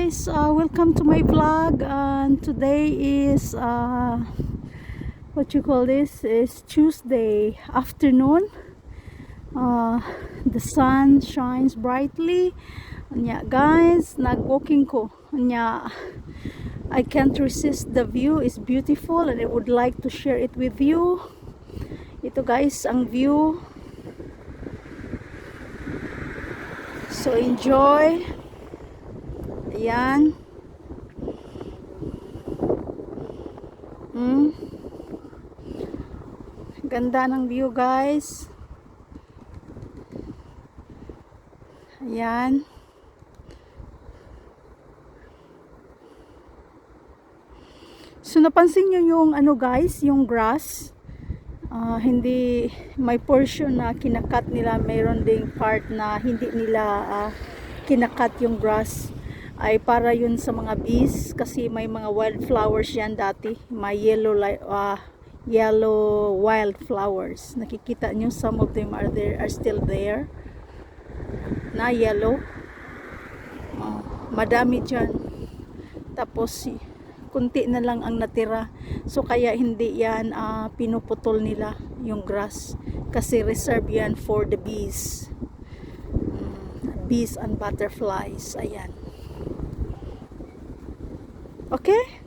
guys, welcome to my vlog. And today is what you call this is Tuesday afternoon. The sun shines brightly. Anya guys, nag-walking ko. Anya, I can't resist the view. It's beautiful and I would like to share it with you. Ito guys, ang view. So enjoy. Ayan. Ganda ng view guys. Ayan. So napansin nyo yung ano guys, yung grass. Hindi may portion na kinakat nila, mayroon ding part na hindi nila kinakat yung grass. Ay para yun sa mga bees kasi may mga wildflowers yan dati. May yellow wildflowers. Nakikita nyo, some of them are still there. Na yellow. Madami dyan. Tapos kunti na lang ang natira. So kaya hindi yan pinuputol nila yung grass. Kasi reserve yan for the bees. Bees and butterflies. Ayan. Okay?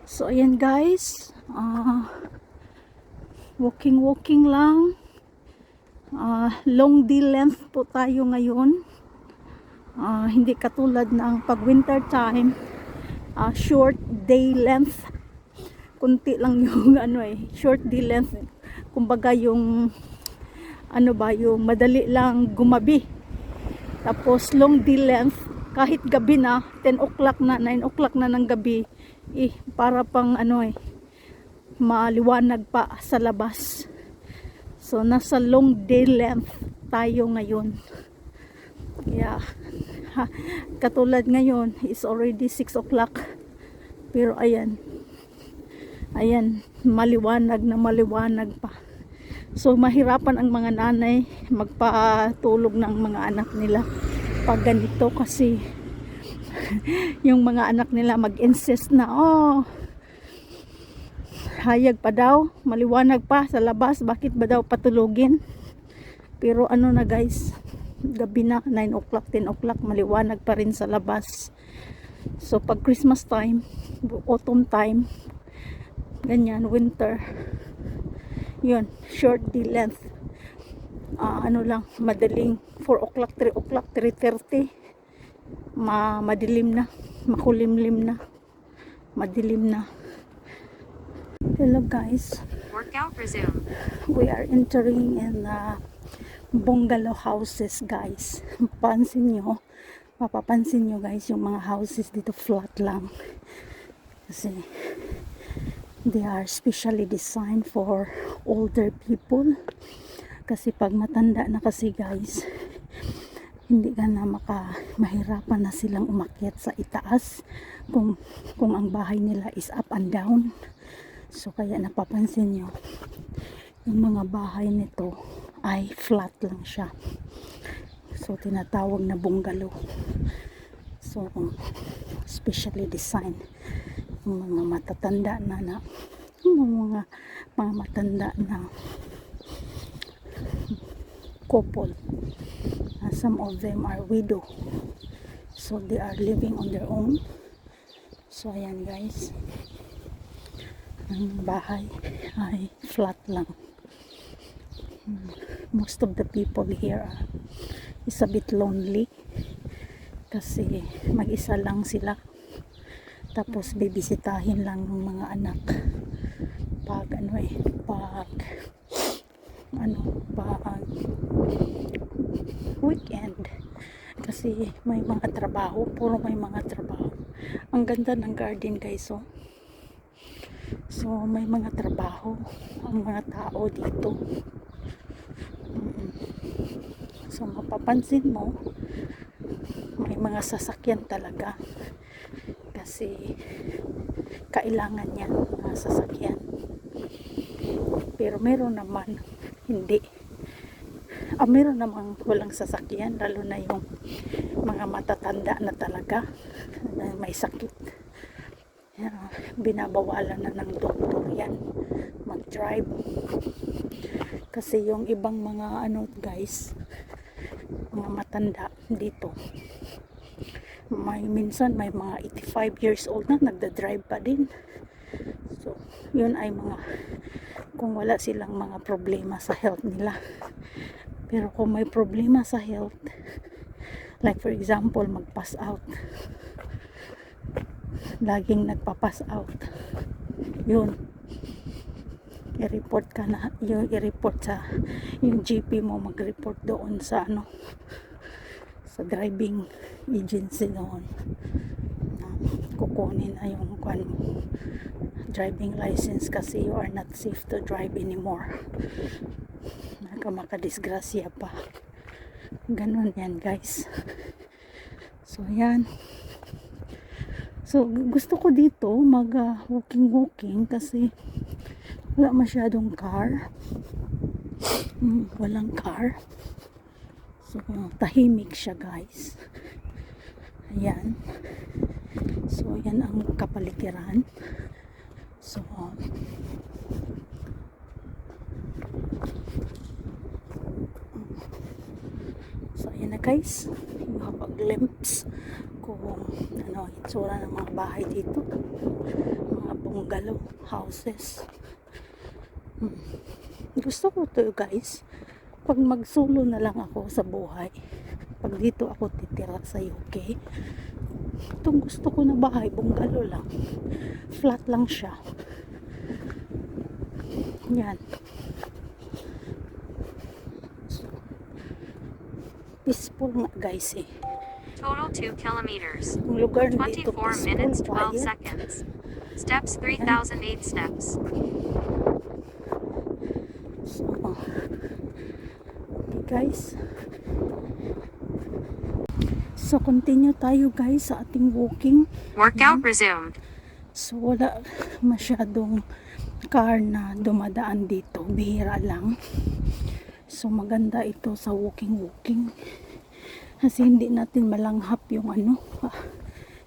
So ayan guys. Walking lang. Long day length po tayo ngayon. Hindi katulad ng pag winter time. Short day length. Kunti lang yung short day length. Kumbaga yung yung madali lang gumabi. Tapos long day length, kahit gabi na, 10 o'clock na, 9 o'clock na ng gabi, para pang maliwanag pa sa labas. So nasa long day length tayo ngayon. Kaya katulad ngayon is already 6 o'clock. Pero ayan, maliwanag na maliwanag pa. So mahirapan ang mga nanay magpatulog ng mga anak nila pag ganito kasi yung mga anak nila mag-insist na hayag pa daw, maliwanag pa sa labas, bakit ba daw patulogin? Pero na guys, gabi na, 9 o'clock, 10 o'clock, maliwanag pa rin sa labas. So pag Christmas time, autumn time, ganyan, winter, yun, short day length, lang, madaling 4 o'clock, 3 o'clock, 3:30, madilim na, makulimlim na, madilim na. Hello guys, workout resume. We are entering in bungalow houses guys. Mapapansin nyo guys, yung mga houses dito flat lang kasi they are specially designed for older people. Kasi pag matanda na kasi guys, hindi ka na mahirapan na silang umakyat sa itaas kung ang bahay nila is up and down. So kaya napapansin nyo, yung mga bahay nito ay flat lang siya. So tinatawag na bungalow. So specially designed yung mga matatanda yung mga matanda na couple. Some of them are widow. So they are living on their own. So ayan guys, ang bahay ay flat lang. Most of the people here is a bit lonely kasi mag-isa lang sila. Tapos bibisitahin lang ng mga anak pag weekend kasi may mga trabaho, puro may mga trabaho. Ang ganda ng garden guys. So may mga trabaho ang mga tao dito. So mapapansin mo, may mga sasakyan talaga kasi kailangan niya mga sasakyan. Pero meron naman hindi. meron namang walang sasakyan, lalo na yung mga matatanda na talaga na may sakit. Binabawalan na ng doktor yan mag-drive. Kasi yung ibang mga ano guys, mga matanda dito, minsan may mga 85 years old na nagda-drive pa din. So yun ay mga, kung wala silang mga problema sa health nila. Pero kung may problema sa health, like for example mag-pass out, laging nagpa-pass out, yun, i-report ka na, yung i-report sa yung GP mo, mag-report doon sa ano, sa driving agency doon, na kukunin na yung driving license kasi you are not safe to drive anymore. Makadisgrasya pa. Ganun yan guys. So yan. So gusto ko dito mag walking kasi wala masyadong car. Walang car. So tahimik siya guys. Ayan. So yan ang kapaligiran. So ayan na guys, you have a glimpse kung ano itsura ng mga bahay dito, mga bungalow houses. Gusto ko to guys, pag magsulo na lang ako sa buhay, pag dito ako titira sa UK, itong gusto ko na bahay, bungalow lang, flat lang siya. Yan, peaceful nga guys eh. Total 2 kilometers. Yung lugar na dito 24 minutes 12 seconds. Steps 3,008 steps. So, okay guys. So continue tayo guys sa ating walking. Workout resumed. So wala masyadong car na dumadaan dito, bihira lang. So maganda ito sa walking kasi hindi natin malanghap yung ano,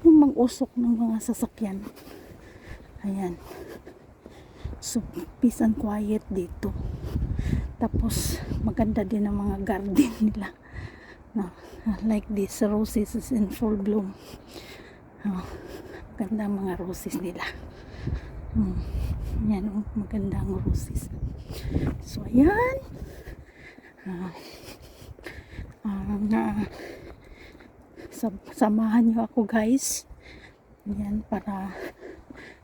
yung mag-usok ng mga sasakyan. Ayan. So peace and quiet dito. Tapos maganda din ang mga garden nila, no? Like this, roses is in full bloom. Maganda ang mga roses nila. Yan, maganda ang roses. So ayan. Samahan nyo ako guys. Ayan, para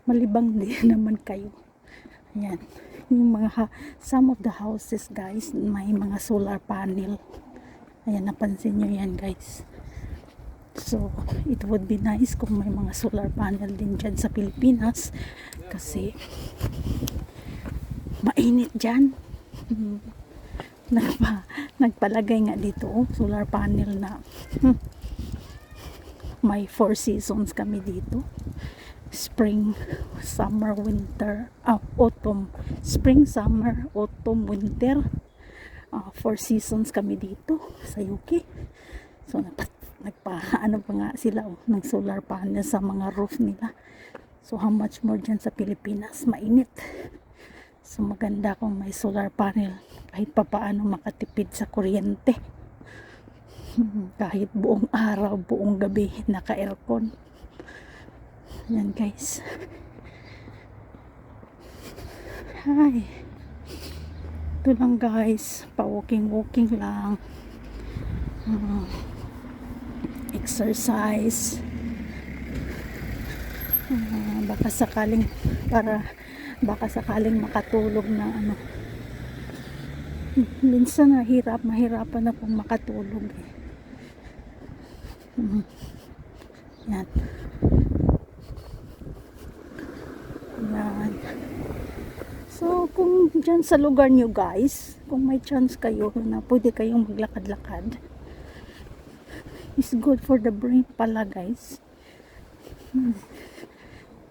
malibang din naman kayo. Ayan, yung mga some of the houses guys, may mga solar panel. Ayan, napansin nyo yan guys. So it would be nice kung may mga solar panel din dyan sa Pilipinas, kasi mainit dyan. Nagpalagay nga dito solar panel na may 4 seasons kami dito: spring, summer, winter, autumn, spring, summer, autumn, winter. 4 seasons kami dito sa UK. So nagpa-ano pa nga sila ng solar panel sa mga roof nila. So how much more dyan sa Pilipinas, mainit. So maganda kung may solar panel, kahit papaano makatipid sa kuryente. Kahit buong araw, buong gabi naka-aircon. Yan guys. Hi. Ito lang guys, pa-walking lang. Exercise. Baka sakaling makatulog na ano. Minsan mahirapan akong makatulog eh. Yan. Yan. So kung dyan sa lugar nyo guys, kung may chance kayo na pwede kayong maglakad-lakad, is good for the brain pala guys.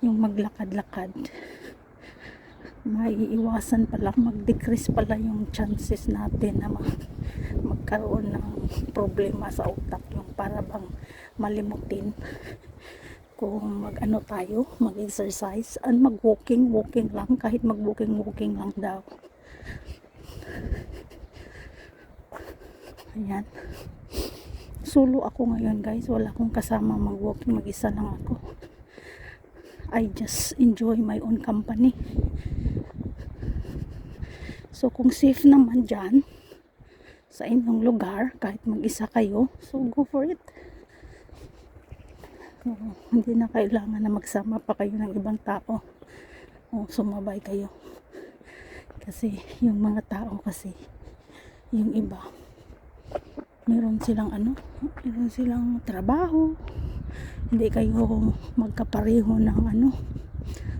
Yung maglakad-lakad. maiiwasan pala, mag-decrease pala yung chances natin na magkaroon ng problema sa utak, yung para bang malimutin kung mag-ano tayo, mag-exercise and mag-walking lang, kahit mag-walking lang daw. Ayan, solo ako ngayon guys, wala akong kasama mag-walking, mag-isa lang ako. I just enjoy my own company. So kung safe naman dyan sa inyong lugar, kahit mag-isa kayo, so go for it. So, hindi na kailangan na magsama pa kayo ng ibang tao o sumabay kayo, kasi yung mga tao kasi, yung iba meron silang trabaho, hindi kayo magkapareho ng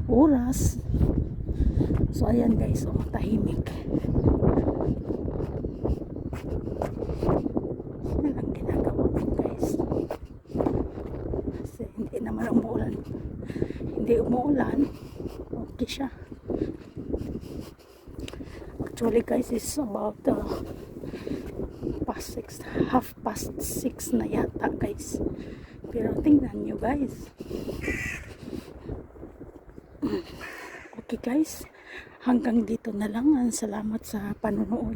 oras. So ayan guys, tahimik. Yan ang ginagawa ko guys, kasi hindi naman umuulan, okay siya. Actually guys, it's about half past 6 na yata guys, pero tingnan nyo guys. Okay guys, hanggang dito na lang. Salamat sa panonood.